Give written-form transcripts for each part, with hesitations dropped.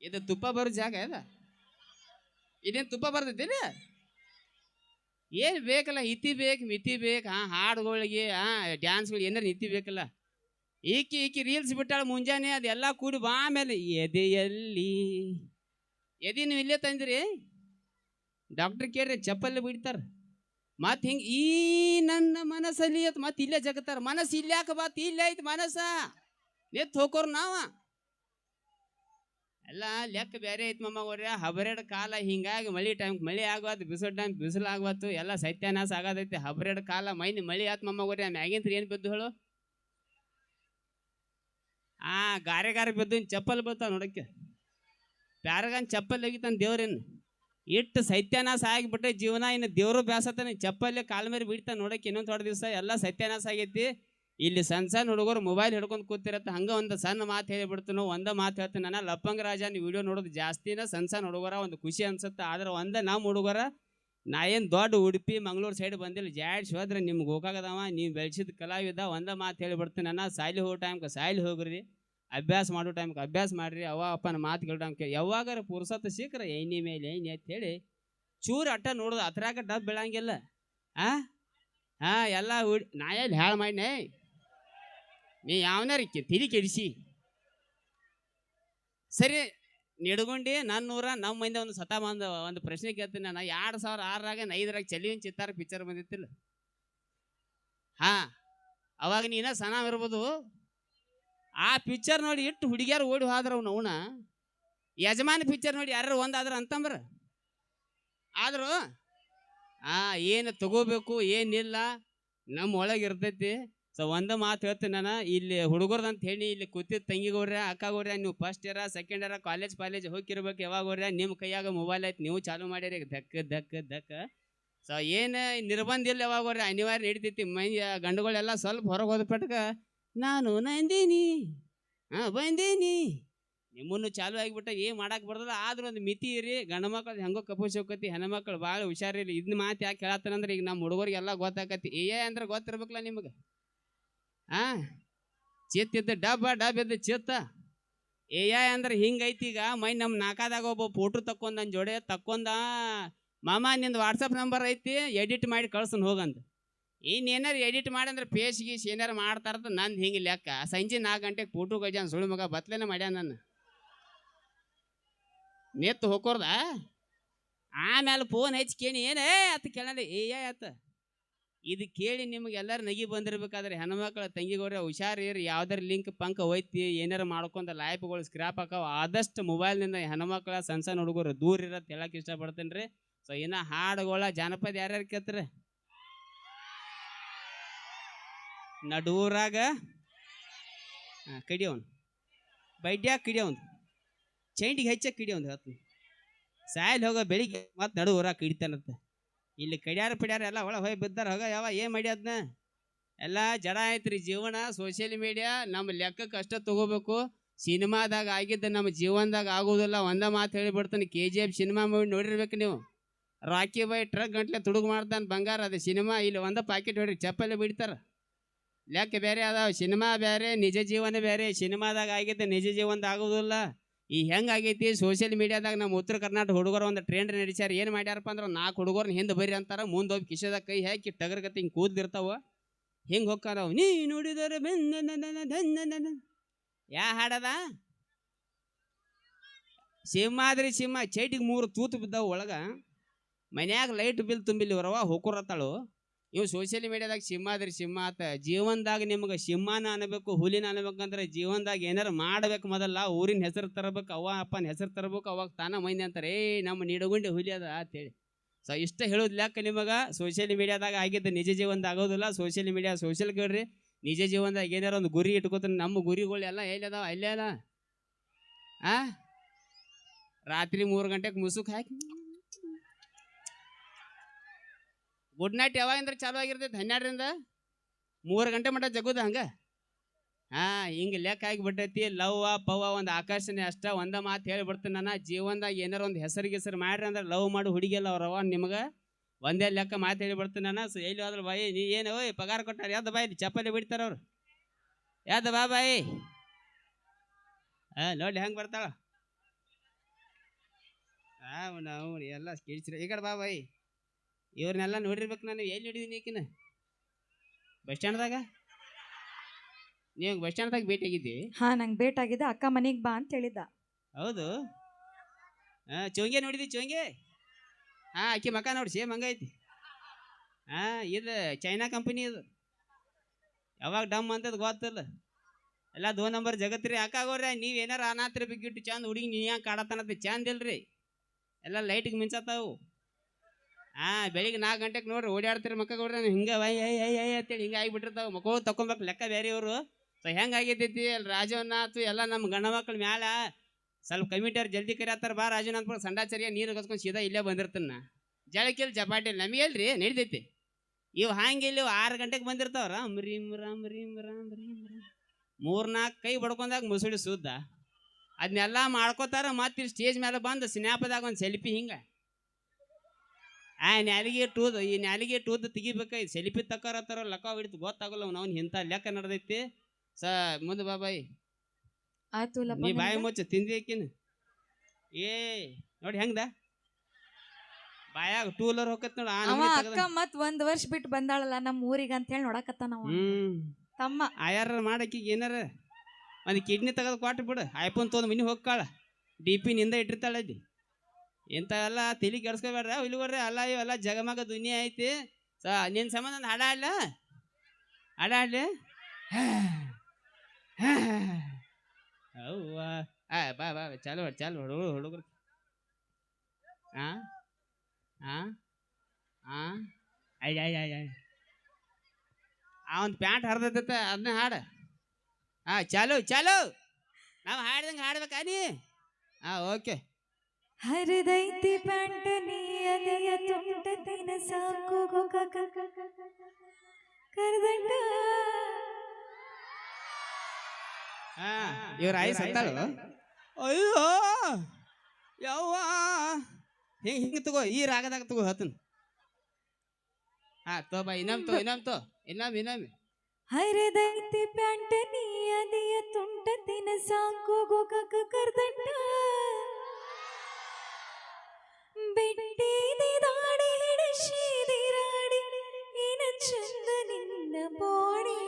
ಇದು ತುಪ್ಪ ಬರೋ ಜಾಗ ಅದ. ಇದೇನು ತುಪ್ಪ ಬರ್ತೈತಿಲ್ಲ. ಏನು ಬೇಕಲ್ಲ, ಇತಿ ಬೇಕು ಮಿತಿ ಬೇಕು. ಹಾಡುಗಳಿಗೆ ಡ್ಯಾನ್ಸ್ಗಳು ಏನಾರು ನಿತಿ ಬೇಕಲ್ಲ. ಈಕಿ ರೀಲ್ಸ್ ಬಿಟ್ಟಾಳ ಮುಂಜಾನೆ, ಅದೆಲ್ಲ ಕೂಡಿ ಬಾ ಆಮೇಲೆ ಎದೆಯಲ್ಲಿ ಎದೆ ನೀವು ಇಲ್ಲೇ ತಂದಿರಿ. ಡಾಕ್ಟರ್ ಕೇಳ್ರಿ ಚಪ್ಪಲ್ಲಿ ಬಿಡ್ತಾರ. ಮತ್ತೆ ಹಿಂಗೆ ಈ ನನ್ನ ಮನಸ್ಸಲ್ಲಿ ಅತ್ ಮತ್ತೆ ಇಲ್ಲೇ ಜಗತ್ತಾರ. ಮನಸ್ಸು ಇಲ್ಲಾಕ ಬಾತ್ ಇಲ್ಲೇ ಐತಿ ಮನಸ್ಸ. ನೆತ್ ಹೋಗೋರು ನಾವ ಎಲ್ಲ ಲೆಕ್ಕ ಬೇರೆ ಐತಿ ಮಮ್ಮವ್ರೆ. ಹಬರೆಡ್ ಕಾಲ ಹಿಂಗಾಗಿ ಮಳಿ ಟೈಮ್ ಮಳಿ ಆಗ್ಬಾರ್ದು, ಬಿಸಿಲು ಟೈಮ್ ಬಿಸಿಲು ಆಗ್ಬಾರ್ದು, ಎಲ್ಲ ಸತ್ಯಾನಾಶ ಆಗದೈತಿ. ಹಬರೆಡ್ ಕಾಲ ಮೈನ್ ಮಳಿ ಆತ್ ಮಮ್ಮವ್ರೆ. ಮ್ಯಾಗಿಂತ್ರ ಏನು ಬಿದ್ದು ಹೇಳು. ಗಾರೆ ಬಿದ್ದು ಚಪ್ಪಲ್ ಬೀಳ್ತಾವ ನೋಡಕ್ಕೆ. ಪ್ಯಾರಗನ್ ಚಪ್ಪಲ್ ಹೋಗಿತಾನ ದೇವ್ರೇನು. ಇಟ್ಟು ಸತ್ಯಾನಾಶ ಆಗಿಬಿಟ್ರೆ ಜೀವನ. ಇನ್ನು ದೇವರು ಬ್ಯಾಸತ್ತಾನೆ. ಚಪ್ಪಲ್ಲೇ ಕಾಲ ಮೇಲೆ ಬಿಡ್ತಾನೆ ನೋಡಕ್ಕೆ. ಇನ್ನೊಂದು ಥೋಡೆ ದಿವಸ ಎಲ್ಲ ಸತ್ಯಾನಾಶ ಆಗೈತಿ. ಇಲ್ಲಿ ಸಣ್ಣ ಹುಡುಗರು ಮೊಬೈಲ್ ಹಿಡ್ಕೊಂಡು ಕೂತಿರತ್ತೆ. ಹಂಗೆ ಒಂದು ಸಣ್ಣ ಮಾತು ಹೇಳಿಬಿಡ್ತು. ಒಂದೇ ಮಾತು ಹೇಳ್ತೀನಿ ನಾನು. ಲಪ್ಪಂಗ ರಾಜ ನೀವು ವಿಡಿಯೋ ನೋಡೋದು ಜಾಸ್ತಿನ ಸಣ್ಣ ಹುಡುಗರ ಒಂದು ಖುಷಿ ಅನ್ಸುತ್ತೆ. ಆದ್ರೆ ಒಂದೇ ನಮ್ಮ ಹುಡುಗರ ನಾ ಏನು ದೊಡ್ಡ ಉಡುಪಿ ಮಂಗಳೂರು ಸೈಡ್ ಬಂದಿಲ್ಲ. ಜಾಡ್ಸ್ ಹೋದ್ರೆ ನಿಮ್ಗೆ ಹೋಗಾಗದವ. ನೀವು ಬೆಳೆಸಿದ ಕಲಾವಿದ. ಒಂದೇ ಮಾತು ಹೇಳಿಬಿಡ್ತೀನಿ ನಾನು. ಸಾಯ್ಲಿ ಹೋಗೋ ಟೈಮ್ಗೆ ಸಾಯ್ಲಿ ಹೋಗ್ರಿ, ಅಭ್ಯಾಸ ಮಾಡೋ ಟೈಮ್ಗೆ ಅಭ್ಯಾಸ ಮಾಡಿರಿ. ಅವ್ವ ಅಪ್ಪನ ಮಾತು ಕೇಳೋ ಟೈಮ್ ಕೇಳಿ. ಯಾವಾಗಾರ ಪುರ್ಸತ್ತು ಸಿಕ್ಕರೆ ಎಣ್ಣೆ ಮೇಲೆ ಎಣ್ಣೆ ಅಂತ ಹೇಳಿ ಚೂರು ಅಟ್ಟ ನೋಡೋದು. ಅದ್ರಾಗ ಡಬ್ ಬೀಳಂಗಿಲ್ಲ. ಎಲ್ಲ ನಾ ಎಲ್ಲಿ ಹಾಳು ಮಾಡಿನೇ. ನೀ ಯಾವನಾರಿಕ್ಕಿ ತಿಳಿ ಕೆಡಿಸಿ ಸರಿ ನಿಡ್ಗೊಂಡು ನನ್ನೂರ ನಮ್ಮ ಮಂದಿ ಒಂದು ಸತ ಒಂದು ಪ್ರಶ್ನೆ ಕೇಳ್ತೀನಿ ನಾನು. 2006 5 ಚಲಿವಿನ ಚಿತ್ತಾರ ಪಿಕ್ಚರ್ ಬಂದಿತ್ತಿಲ್ಲ. ಅವಾಗ ನೀನ ಸಣ್ಣ ಇರ್ಬೋದು. ಆ ಪಿಕ್ಚರ್ ನೋಡಿ ಇಟ್ಟು ಹುಡುಗಿಯಾರು ಓಡಿ ಹೋದ್ರ ಅವನ ಯಜಮಾನ ಪಿಕ್ಚರ್ ನೋಡಿ ಯಾರು ಒಂದಾದ್ರ ಅಂತಂಬ್ರ ಆದ್ರು ಏನು ತಗೋಬೇಕು ಏನಿಲ್ಲ ನಮ್ಮ ಒಳಗೆ ಇರ್ತೈತಿ. ಸೊ ಒಂದು ಮಾತು ಹೇಳ್ತೀನಿ ನಾನು. ಇಲ್ಲಿ ಹುಡುಗರ್ದಂತ ಹೇಳಿ ಇಲ್ಲಿ ಕೂತಿದ್ದು ತಂಗಿಗೋರ್ಯ ಅಕ್ಕಗೋರ್ಯ, ನೀವು first year second year college ಹೋಗಿರ್ಬೇಕು. ಯಾವಾಗೋರ್ಯ ನಿಮ್ಮ ಕೈಯಾಗ ಮೊಬೈಲ್ ಐತಿ, ನೀವು ಚಾಲು ಮಾಡಿರಿ ದಕ್ಕ. ಸೊ ಏನು ನಿರ್ಬಂಧ ಇಲ್ಲ. ಯಾವಾಗೋರ್ಯ ಅನಿವಾರ್ಯ ನಡಿತೈತಿ. ಗಂಡುಗಳೆಲ್ಲ ಸ್ವಲ್ಪ ಹೊರಗೆ ಹೋದ್ಪಟ್ಕ ನಾನು ನಂದೀನಿ ಬಂದೀನಿ ನಿಮ್ಮನ್ನು ಚಾಲು ಆಗಿಬಿಟ್ಟ. ಏನು ಮಾಡಕ್ಕೆ ಬರ್ತದ. ಆದ್ರೂ ಒಂದು ಮಿತಿ ಇರಿ. ಗಂಡು ಮಕ್ಳು ಹೆಂಗೋ ಕಪೋಷಕತಿ, ಹೆಣ್ಮಕ್ಳು ಭಾಳ ಹುಷಾರಿಲ್ಲ. ಇದನ್ನ ಮಾತು ಯಾಕೆ ಹೇಳತ್ತನಂದ್ರೆ ಈಗ ನಮ್ಮ ಹುಡುಗರಿಗೆಲ್ಲ ಗೊತ್ತಾಕತಿ. ಅಂದ್ರೆ ಗೊತ್ತಿರ್ಬೇಕಲ್ಲ ನಿಮ್ಗೆ. ಚಿತ್ತ ಇದ್ದ ಡಬ್ ಇದ್ದ ಚಿತ್ತ. ಅಂದ್ರೆ ಹಿಂಗೈತಿ. ಈಗ ಮೈ ನಮ್ಮ ನಾಕಾದಾಗ ಒಬ್ಬ ಫೋಟೋ ತಕ್ಕೊಂಡ್ ನನ್ನ ಜೋಡೆ ತಕ್ಕೊಂಡ. ಮಾಮ ನಿಂದು ವಾಟ್ಸಪ್ ನಂಬರ್ ಐತಿ, ಎಡಿಟ್ ಮಾಡಿ ಕಳ್ಸನ್ ಹೋಗಂತ. ಇನ್ನೇನಾರು ಎಡಿಟ್ ಮಾಡಂದ್ರೆ ಫೇಸ್ ಗೀಸ್ ಏನಾರು ಮಾಡ್ತಾರದ. ನಂದು ಹಿಂಗೆ ಲೆಕ್ಕ. ಸಂಜೆ 4 ಗಂಟೆಗೆ ಫೋಟೋ ಗಜಾನ್ ಸುಳ್ಳು ಮಗ ಬತ್ಲೇನೆ ಮಾಡ್ಯಾನ ನನ್ನ. ನೆತ್ತು ಹೋಗೋರ್ದ ಆಮೇಲೆ ಫೋನ್ ಹಚ್ಚಿ ಕೇಳಿ ಏನೇ ಅತ್ತ ಕೇಳಲ್ಲ. ಆತ ಇದು ಕೇಳಿ ನಿಮ್ಗೆ ಎಲ್ಲರೂ ನಗಿ ಬಂದಿರ್ಬೇಕಾದ್ರೆ ಹೆಣ್ಮಕ್ಳ ತಂಗಿಗೋರ ಹುಷಾರಿರಿ. ಯಾವ್ದಾರ ಲಿಂಕ್ ಪಂಕ್ ಹೋಯ್ತಿ ಏನಾರು ಮಾಡ್ಕೊಂಡ ಲೈಫ್ಗಳು ಸ್ಕ್ರಾಪ್ ಹಾಕವು. ಆದಷ್ಟು ಮೊಬೈಲ್ನಿಂದ ಹೆಣ್ಮಕ್ಳ ಸಣ್ಣ ಹುಡುಗರು ದೂರ ಇರತ್ತೆ ಹೇಳಕ್ಕೆ ಇಷ್ಟಪಡ್ತೀನಿ ರೀ. ಸೊ ಇನ್ನು ಹಾಡುಗಳ ಜಾನಪದ ಯಾರ್ಯಾರು ಕೇಳ್ತಾರೆ ನಡೂರಾಗ ಕಡಿಯವನು ಬೈಡ್ಯಾಗ ಕಿಡಿಯವನು ಚೈಂಡಿಗೆ ಹೆಚ್ಚಾಗಿ ಕಿಡಿಯವನು ಹೇಳ್ತೀನಿ. ಸಾಯಲ್ ಹೋಗೋ ಬೆಳಿಗ್ಗೆ ಮತ್ತು ನಡು ಊರಾಗ ಕಿಡಿತಾನಂತೆ. ಇಲ್ಲಿ ಕಡ್ಯಾರ ಪಿಡ್ಯಾರ ಎಲ್ಲ ಒಳ ಹೋಗಿ ಬಿದ್ದಾರ. ಹೋಗ ಯಾವ ಏನು ಮಾಡ್ಯದನ್ನ ಎಲ್ಲ ಜಡ ಆಯ್ತು ರೀ ಜೀವನ. ಸೋಷಿಯಲ್ ಮೀಡಿಯಾ ನಮ್ಮ ಲೆಕ್ಕಕ್ಕೆ ಅಷ್ಟೇ ತಗೋಬೇಕು. ಸಿನಿಮಾದಾಗ ಆಗಿದ್ದ ನಮ್ಮ ಜೀವನದಾಗ ಆಗೋದಿಲ್ಲ. ಒಂದೇ ಮಾತು ಹೇಳಿಬಿಡ್ತಾನೆ. KGF ಸಿನಿಮಾ ಮೂವಿ ನೋಡಿರ್ಬೇಕು ನೀವು. ರಾಕಿ ಬಾಯ್ ಟ್ರಕ್ ಗಂಟ್ಲೆ ತುಡುಗು ಮಾಡ್ತಾನೆ ಬಂಗಾರ. ಅದು ಸಿನಿಮಾ. ಇಲ್ಲಿ ಒಂದೇ ಪ್ಯಾಕೆಟ್ ಹೊಡ್ರಿ ಚಪ್ಪಲ್ಲಿ ಬಿಡ್ತಾರೆ. ಲೆಕ್ಕ ಬೇರೆ ಅದಾವ. ಸಿನಿಮಾ ಬೇರೆ, ನಿಜ ಜೀವನ ಬೇರೆ. ಸಿನಿಮಾದಾಗ ಆಗಿದ್ದ ನಿಜ ಜೀವನದಾಗ ಆಗೋದಿಲ್ಲ. ಈ ಹೆಂಗಾಗೈತಿ ಸೋಷಿಯಲ್ ಮೀಡಿಯಾದಾಗ ನಮ್ಮ ಉತ್ತರ ಕರ್ನಾಟಕ ಹುಡುಗರು ಒಂದು ಟ್ರೆಂಡ್ ನಡೆಸ್ಯಾರ. ಏನು ಮಾಡ್ಯಾರಪ್ಪ ಅಂದ್ರೆ 4 ಹುಡುಗರನ್ನ ಹಿಂದೆ ಬರ್ರಿ ಅಂತಾರೆ. ಮುಂದೆ ಹೋಗಿ ಕಿಶೆದಾಗ ಕೈ ಹಾಕಿ ಟಗರ್ಗತಿ ಹಿಂಗೆ ಕೂದ್ಲಿರ್ತಾವ. ಹಿಂಗೆ ಹೋಗ್ತಾರ. ನೀ ನೋಡಿದರೆ ಯಾ ಹಾಡದ ಸಿಂಹಾದ್ರಿ ಸಿಂಹ ಚೈಟಿಗೆ 3 ತೂತು ಬಿದ್ದಾವ ಒಳಗ. ಮನ್ಯಾಗ ಲೈಟ್ ಬಿಲ್ ತುಂಬಿಲ್ಲ ಇವರವ ಹೋಕೋರತ್ತಾಳು. ಇವು ಸೋಷಿಯಲ್ ಮೀಡಿಯಾದಾಗ ಸಿಂಹಾದ್ರಿ ಸಿಂಹ ಆತ. ಜೀವನದಾಗ ನಿಮ್ಗೆ ಸಿಂಹನ ಅನ್ಬೇಕು ಹುಲಿನ ಅನ್ಬೇಕಂದ್ರೆ ಜೀವನದಾಗ ಏನಾರು ಮಾಡ್ಬೇಕು. ಮೊದಲ ಊರಿನ ಹೆಸರು ತರಬೇಕು, ಅವ್ವ ಅಪ್ಪನ ಹೆಸರು ತರಬೇಕು. ಅವಾಗ ತಾನ ಮಂದಿ ಅಂತಾರೆ ನಮ್ಮ ನಿಡಗುಂಡಿ ಹುಲಿ ಅದ ಅಂತೇಳಿ. ಸೊ ಇಷ್ಟ ಹೇಳೋದು ಲೆಕ್ಕ ನಿಮಗೆ. ಸೋಷಿಯಲ್ ಮೀಡಿಯಾದಾಗ ಆಗಿದ್ದು ನಿಜ ಜೀವನದಾಗ ಆಗೋದಿಲ್ಲ. ಸೋಷಿಯಲ್ ಮೀಡಿಯಾ ಸೋಷಿಯಲ್ ಕೇಳ್ರಿ. ನಿಜ ಜೀವನದಾಗ ಏನಾರು ಒಂದು ಗುರಿ ಇಟ್ಕೋತಾನೆ. ನಮ್ಮ ಗುರಿಗಳು ಎಲ್ಲ ಎಲ್ಲಿ ಅದಾವ ಅಲ್ಲೇ ಅದ. ರಾತ್ರಿ 3 ಗಂಟೆಗೆ ಮುಸುಕ್ ಹಾಕಿ ಗುಡ್ ನೈಟ್ ಯಾವಾಗಿಂದ್ರೆ ಚಾಲು ಆಗಿರ್ತೈತೆ 12ರಿಂದ 3 ಗಂಟೆ ಮಟ್ಟ ಜಗುದ ಹಂಗೆ. ಹಿಂಗೆ ಲೆಕ್ಕ ಆಗಿಬಿಟ್ಟೈತಿ. ಲವ್ವ ಪವ್ವ ಒಂದು ಆಕರ್ಷಣೆ ಅಷ್ಟ. ಒಂದೇ ಮಾತು ಹೇಳಿಬಿಡ್ತೀನಿ ನಾನು. ಜೀವನದಾಗ ಏನಾರು ಒಂದು ಹೆಸರು ಮಾಡ್ರಿ ಅಂದ್ರೆ ಲವ್ ಮಾಡಿ ಹುಡುಗಿಲ್ಲ ಅವ್ರವ ನಿಮ್ಗೆ ಒಂದೇ ಲೆಕ್ಕ ಮಾತು ಹೇಳಿಬಿಡ್ತೀನಿ ನಾನು. ಸೊ ಎಲ್ಲಿ ಹೋದ್ರೆ ಬಾಯಿ ನೀ ಏನು ಓಯ್ ಪಗಾರ ಕೊಟ್ಟಾರ ಯಾವ್ದು ಬಾಯಿ ಚಪ್ಪಲಿ ಬಿಡ್ತಾರ ಅವ್ರು. ಯಾವ್ದು ಬಾಯಿ ನೋಡಿ ಹೆಂಗೆ ಬರ್ತಾಳ. ನಾವು ಎಲ್ಲ ಕೇಳಿಸ್ರಿ ಈ ಕಡೆ ಬಾ ಬಾಯ್ ಇವ್ರನ್ನೆಲ್ಲ ನೋಡಿರ್ಬೇಕು ನಾನು ಎಲ್ಲಿ ನೋಡಿದೀನಿ ಈಕಿನ ಬಸ್ ಸ್ಟ್ಯಾಂಡ್ದಾಗ ನೀವು ಬಸ್ ಸ್ಟ್ಯಾಂಡ್ದಾಗ ಭೇಟಿ ಆಗಿದ್ದಿ ಹಾ ನಂಗೆ ಬೇಟ್ ಆಗಿದೆ ಅಕ್ಕ ಮನೆಗೆ ಬಾ ಅಂತ ಹೇಳಿದ್ದ. ಹೌದು ಚೋಂಗೆ ನೋಡಿದಿ ಚೋಂಗೆ ಆಕಿ ಮಕ ನೋಡಿ ಸೇಮ್ ಹಂಗೈತಿ ಇದು ಚೈನಾ ಕಂಪನಿ ಇದು ಯಾವಾಗ ಡಮ್ ಅಂತದ್ ಗೊತ್ತಲ್ಲ ಎಲ್ಲ 2 ನಂಬರ್ ಜಗತ್ರಿ ಹಾಕಾಗೋರ್ರಿ ನೀವು ಏನಾರ ಅನಾತ್ರಿ ಬಿಗಿಟ್ಟು ಚಂದ ಹುಡುಗಿ ನೀ ಯಾಕೆ ಕಾಡತಾನತ್ತೆ ಚಂದ ಇಲ್ರಿ ಎಲ್ಲ ಲೈಟಿಗೆ ಮಿಂಚತ್ತಾವು ಬೆಳಿಗ್ಗೆ 4 ಗಂಟೆಗೆ ನೋಡ್ರಿ ಓಡಾಡ್ತೀರಿ ಮಕ್ಕಳು ಹಿಂಗೆ ವೈ ಐ ಐ ಐ ಅಂತೇಳಿ ಹಿಂಗೆ ಆಗಿಬಿಟ್ಟಿರ್ತಾವೆ ಮಕ್ಕಳು ತಕೊಬೇಕು ಲೆಕ್ಕ ಬೇರೆಯವರು ಸೊ ಹೆಂಗಾಗೈತೈತಿ ಅಲ್ಲಿ ರಾಜವನ್ನಾತು ಎಲ್ಲ ನಮ್ಮ ಗಂಡ ಮಕ್ಳ ಮ್ಯಾಲ ಸ್ವಲ್ಪ ಕಮಿಟಿಯವ್ರು ಜಲ್ದಿ ಕರಿಯತ್ತಾರ ಬಾ ರಾಜನಾಥ್ಪುರ ಸಂಡಾಚರಿಯ ನೀರು ಕಸ್ಕೊಂಡು ಸೀದಾ ಇಲ್ಲೇ ಬಂದಿರ್ತಾನ ಜಳಕಿಲ್ ಚಪಾಟಿ ನಮಗೆ ಅಲ್ರಿ ನಡಿತೈತಿ ಇವು ಹಂಗೆ ಇಲ್ಲಿ 6 ಗಂಟೆಗೆ ಬಂದಿರ್ತಾವ ರಾಮ್ ರೀಮ್ ರಾಮ್ ರೀಮ್ ರಾಮ್ ರೀಮ್ ರಾಮ್ 3-4 ಕೈ ಬಡ್ಕೊಂಡಾಗ ಮುಸುಳಿ ಸುದ್ದ ಅದನ್ನೆಲ್ಲ ಮಾಡ್ಕೋತಾರ ಮತ್ತೆ ಸ್ಟೇಜ್ ಮೇಲೆ ಬಂದು ಸ್ನ್ಯಾಪದಾಗ ಒಂದು ಸೆಲ್ಫಿ ಹಿಂಗೆ ನ್ಯಾಲಿಗೆ ಟೂದ್ ಈ ನ್ಯಾಲಿಗೆ ಟೂದ್ ತೆಗಿಬೇಕ ಇದು ಸೆಲ್ಫಿ ತಕ್ಕಾರತ್ತಾರ ಲಕ್ಕ ಹಿಡಿತು ಗೊತ್ತಾಗಲ್ಲ ಅವ್ನು ಇಂಥ ಲೆಕ್ಕ ನಡೆದೈತಿ ಮುಂದೆ ಬಾಯ್ ಆಯ್ತು ನೀ ಬಾಯಿ ಮುಚ್ಚ ತಿಂದಿಕಿನ ನೋಡಿ ಹೆಂಗದ ಬಾಯಾಗ 2 ವೀಲರ್ ಹೋಗತ್ ನೋಡ ಅಕ್ಕ ಮತ್ 1 ವರ್ಷ ಬಿಟ್ಟು ಬಂದಾಳಲ್ಲ ನಮ್ಮ ಊರಿಗೆ ಅಂತ ಹೇಳಿ ನೋಡಕತ್ತಾನ ತಮ್ಮ ಆಯಾರ ಮಾಡಕ್ಕಿಗೆ ಏನಾರ ಒಂದು ಕಿಡ್ನಿ ತೆಗೆದು ಕೊಟ್ಟು ಬಿಡು ಐಫೋನ್ ತೊಗೊಂಡು ಮನೆ ಹೋಗ್ಕಾಳ DP ನಿಂದ ಇಟ್ಟಿರ್ತಾಳದಿ ಇಂಥ ಎಲ್ಲ ತಲೆ ಕೆಡ್ಸ್ಕೊಬೇಡ್ರ ಇಲ್ಲಿ ಬರ್ರಿ ಅಲ್ಲ ಇವೆಲ್ಲ ಜಗಮಗ ದುನಿಯಾ ಐತಿ ನಿನ್ನ ಸಂಬಂಧ ಒಂದು ಹಾಡ ಹಾಡಲಿ ಅವ್ವ ಬಾ ಚಾಲು ಹುಡುಗರು ಒಂದು ಪ್ಯಾಂಟ್ ಹರಿದೈತೆ ಅದನ್ನ ಹಾಡ ಚಾಲು ನಾವು ಹಾಡ್ದಂಗೆ ಹಾಡ್ಬೇಕಾ ನೀ ಓಕೆ ಹರಿದೈತಿ ಪ್ಯಾಂಟ್ ನೀ ಅದಿಯ ತುಂಟ ತಿನ ಸಾಕು ಕರ್ದಂಡ ಇವ್ರ ಆಯ್ ಸತ್ತಾಳು ಅಯ್ಯೋ ಯವ್ವ ಹಿಂಗೆ ತಗೋ ಈ ರಾಗದಾಗ ತಗೋ ಹತ್ತನ್ ತೋಬಾ ಇನ್ನೊಮ್ಮೆ ಹರಿದೈತಿ ಪ್ಯಾಂಟ್ ನೀ ಅದಿಯ ತುಂಟ ತಿನ ಸಾಕು ಕರ್ದಂಡ ಬೆಟ್ಟಿದಿ ದಾಡಿ ಹಿಡಿಸಿದಿರಾಡಿ ಏನ ಚಂದ ನಿನ್ನ ಬೋಡಿ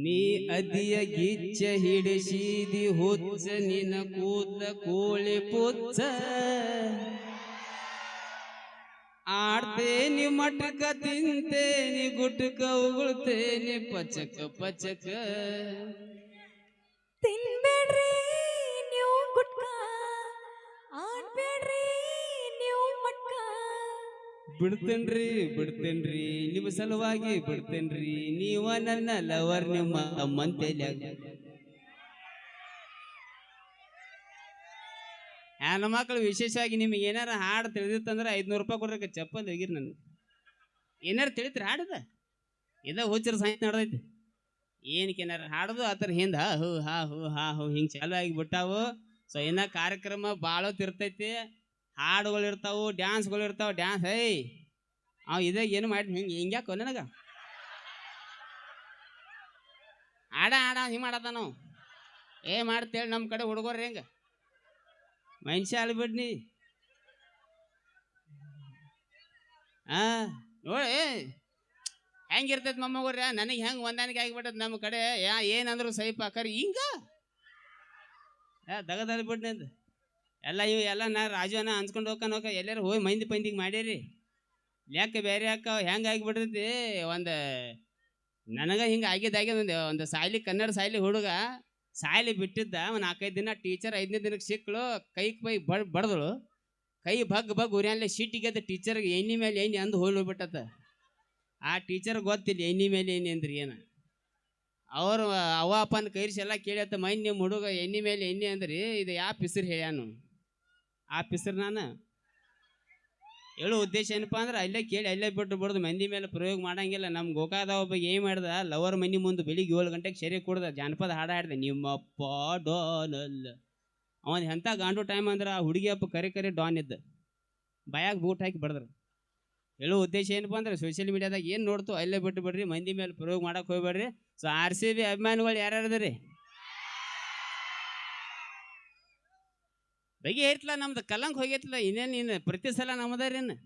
ನೀ ಅದಿಯ ಗಿಚ್ಚ ಹಿಡಿಸಿದಿ ಹುಚ್ಚ ನಿನ್ನ ಕೂದ ಕೋಳಿ ಪುಚ್ಚ ಆಡ್ತೇನಿ ಮಟಕ ತಿಂತೇನಿ ಗುಟಕ ಉಗುಳ್ತೇನಿ ಪಚಕ ತಿನ್ಬೇಡ್ರಿ ನೀವು ಗುಟ್ಕ ಆಡ್ಬೇಡ್ರಿ ನೀವು ಮಟ್ಕ ಬಿಡ್ತೇನ್ರಿ ನಿಮ್ಮ ಸಲುವಾಗಿ ಬಿಡ್ತೇನ್ರಿ ನೀವ ನನ್ನ ಲವರ್ ನಿಮ್ಮ ಅಮ್ಮಂತೇಲ್ಯಾಗ ಹೆಣ್ಮಕ್ಳು ವಿಶೇಷವಾಗಿ ನಿಮ್ಗೆ ಏನಾರ ಹಾಡು ತಿಳಿದಿತ್ತಂದ್ರೆ 500 ರೂಪಾಯಿ ಕೊಡ್ರಕ್ಕೆ ಚಪ್ಪಲ್ ಹೋಗಿರಿ ನನಗೆ ಏನಾರು ತಿಳಿತ್ರಿ ಹಾಡದ ಇಲ್ಲ ಹುಚ್ಚರ ಸಾಹಿತ್ಯ ನಡೆದೈತಿ ಏನಕ್ಕೆ ಏನಾರು ಹಾಡೋದು ಆ ಥರ ಹಿಂದೆ ಹೂ ಹಿಂಗೆ ಚಾಲು ಆಗಿಬಿಟ್ಟಾವು ಸೊ ಇನ್ನು ಕಾರ್ಯಕ್ರಮ ಭಾಳೋತಿರ್ತೈತಿ ಹಾಡುಗಳು ಇರ್ತಾವು ಡ್ಯಾನ್ಸ್ಗಳು ಇರ್ತಾವೆ ಡ್ಯಾನ್ಸ್ ಇದೇ ಏನು ಮಾಡಿ ಹಿಂಗ್ಯಾಕೋ ನನಗೆ ಹಾಡ ಹಿಂಗೆ ಮಾಡತ್ತ ನಾವು ಮಾಡ್ತೇಳಿ ನಮ್ಮ ಕಡೆ ಹುಡುಗರು ಹೆಂಗೆ ಮನುಷ್ಯ ಅಲ್ಬಿಡ್ನಿ ನೋಡಿ ಹೆಂಗಿರ್ತೈತಿ ಮೊಮ್ಮಗೋರ್ಯ ನನಗೆ ಹೆಂಗೆ ಹೊಂದಾಣಿಕೆ ಆಗಿಬಿಟ್ಟದ ನಮ್ಮ ಕಡೆ ಏನಂದ್ರು ಸೈಪ್ ಕರಿ ಹಿಂಗ ದಗದಲ್ಲಿ ಬಿಡ್ನಿ ಅಂತ ಎಲ್ಲ ನಾ ರಾಜುವನ್ನ ಅನ್ಸ್ಕೊಂಡು ಹೋಗ ಎಲ್ಲಾರು ಹೋಗಿ ಮಂದಿಗೆ ಮಾಡ್ಯಾರಿ ಲೆಕ್ಕ ಬೇರೆ ಹಾಕ ಹೆಂಗೆ ಆಗಿಬಿಡ್ತೈತಿ ಒಂದು ನನಗೆ ಹಿಂಗೆ ಆಗಿದ್ದಾಗೆ ಒಂದು ಸಾಯ್ಲಿ ಕನ್ನಡ ಸಾಯ್ಲಿ ಹುಡುಗ ಸಾಯ್ಲಿ ಬಿಟ್ಟಿದ್ದ ಒಂದು 4-5 ದಿನ ಟೀಚರ್ 5ನೇ ದಿನಕ್ಕೆ ಸಿಕ್ಕಳು ಕೈ ಬಡ್ದಳು ಕೈ ಬಗ್ ಉರಿಯಲ್ಲೇ ಶೀಟಿಗೆ ಟೀಚರ್ಗೆ ಎಣ್ಣೆ ಮೇಲೆ ಎಣ್ಣೆ ಅಂದು ಹೋಗ್ಬಿಟ್ಟತ್ತ ಆ ಟೀಚರ್ ಗೊತ್ತಿಲ್ಲ ಎಣ್ಣೆ ಮೇಲೆ ಎಣ್ಣೆ ಅಂದ್ರೆ ಏನು ಅವರು ಅವ್ವ ಅಪ್ಪನ ಕೈರಿಸಿ ಎಲ್ಲ ಕೇಳತ್ತ ಮೈನ್ ನಿಮ್ಮ ಹುಡುಗ ಎಣ್ಣೆ ಮೇಲೆ ಎಣ್ಣೆ ಅಂದ್ರಿ ಇದು ಯಾವ ಪಿಸರು ಹೇಳ್ಯಾನು ಆ ಪಿಸರು ನಾನು ಹೇಳೋ ಉದ್ದೇಶ ಏನಪ್ಪ ಅಂದ್ರೆ ಅಲ್ಲೇ ಕೇಳಿ ಅಲ್ಲೇ ಬಿಟ್ಟು ಬಿಡ್ದು ಮಂದಿ ಮೇಲೆ ಪ್ರಯೋಗ ಮಾಡಂಗಿಲ್ಲ ನಮ್ಮ ಗೋಕಾದ ಒಬ್ಬ ಏನು ಮಾಡ್ದ ಲವರ್ ಮನೆ ಮುಂದೆ ಬೆಳಿಗ್ಗೆ 7 ಗಂಟೆಗೆ ಸರಿ ಕೊಡ್ದ ಜಾನಪದ ಹಾಡಾಡ್ದೆ ನಿಮ್ಮಪ್ಪ ಡಾನಲ್ಲ ಅವನು ಎಂಥ ಗಾಂಡು ಟೈಮ್ ಅಂದ್ರೆ ಆ ಹುಡುಗಿ ಅಪ್ಪ ಕರೆ ಡಾನ್ ಇದ್ದ ಬಾಯಾಗ ಬೂಟ್ ಹಾಕಿ ಬಡ್ದ್ರು ಹೇಳೋ ಉದ್ದೇಶ ಏನಪ್ಪ ಅಂದ್ರೆ ಸೋಷಿಯಲ್ ಮೀಡಿಯಾದಾಗ ಏನು ನೋಡ್ತು ಅಲ್ಲೇ ಬಿಟ್ಟು ಬಿಡ್ರಿ ಮಂದಿ ಮೇಲೆ ಪ್ರಯೋಗ ಮಾಡಕ್ಕೆ ಹೋಗ್ಬೇಡ್ರಿ ಸೊ RCB ಅಭಿಮಾನಿಗಳು ಯಾರ್ಯಾರದ್ರಿ ಬಗೆ ಐತ್ಲ ನಮ್ದು ಕಲ್ಲಂಗ್ ಹೋಗೈತ್ಲ ಇನ್ನೇನು ಇನ್ನು ಪ್ರತಿ ಸಲ ನಮ್ಮದಾರೇನು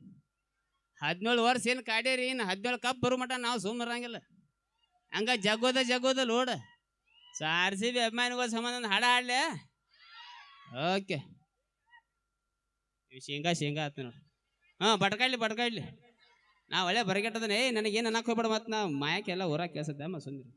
17 ವರ್ಷ ಏನು ಕಾಡ್ಯಾರಿ ಇನ್ನು 17 ಕಪ್ ಬರೋ ಮಟ ನಾವು ಸುಮ್ಮರಂಗಿಲ್ಲ ಹಂಗ ಜಗೋದ ಲೋಡ ಸಾರಿಸಿ ಅಭಿಮಾನಿಗಳ ಸಂಬಂಧ ಹಾಡ ಹಾಡ್ಲೆ ಓಕೆ ಶೇಂಗಾ ಆತ ನೋಡಿ ಬಟ್ಕಾಡ್ಲಿ ನಾ ಒಳ್ಳೆ ಬರಗೆಟ್ಟದನೇ ನನಗೇನು ಅನ್ನಕ್ಕೆ ಹೋಗ್ಬೇಡ ಮತ್ತು ನಾ ಮಾಯಕ್ಕೆಲ್ಲ ಊರಾಗ ಕೇಳಿಸದ್ದೆ ಸುಂದಿರಿ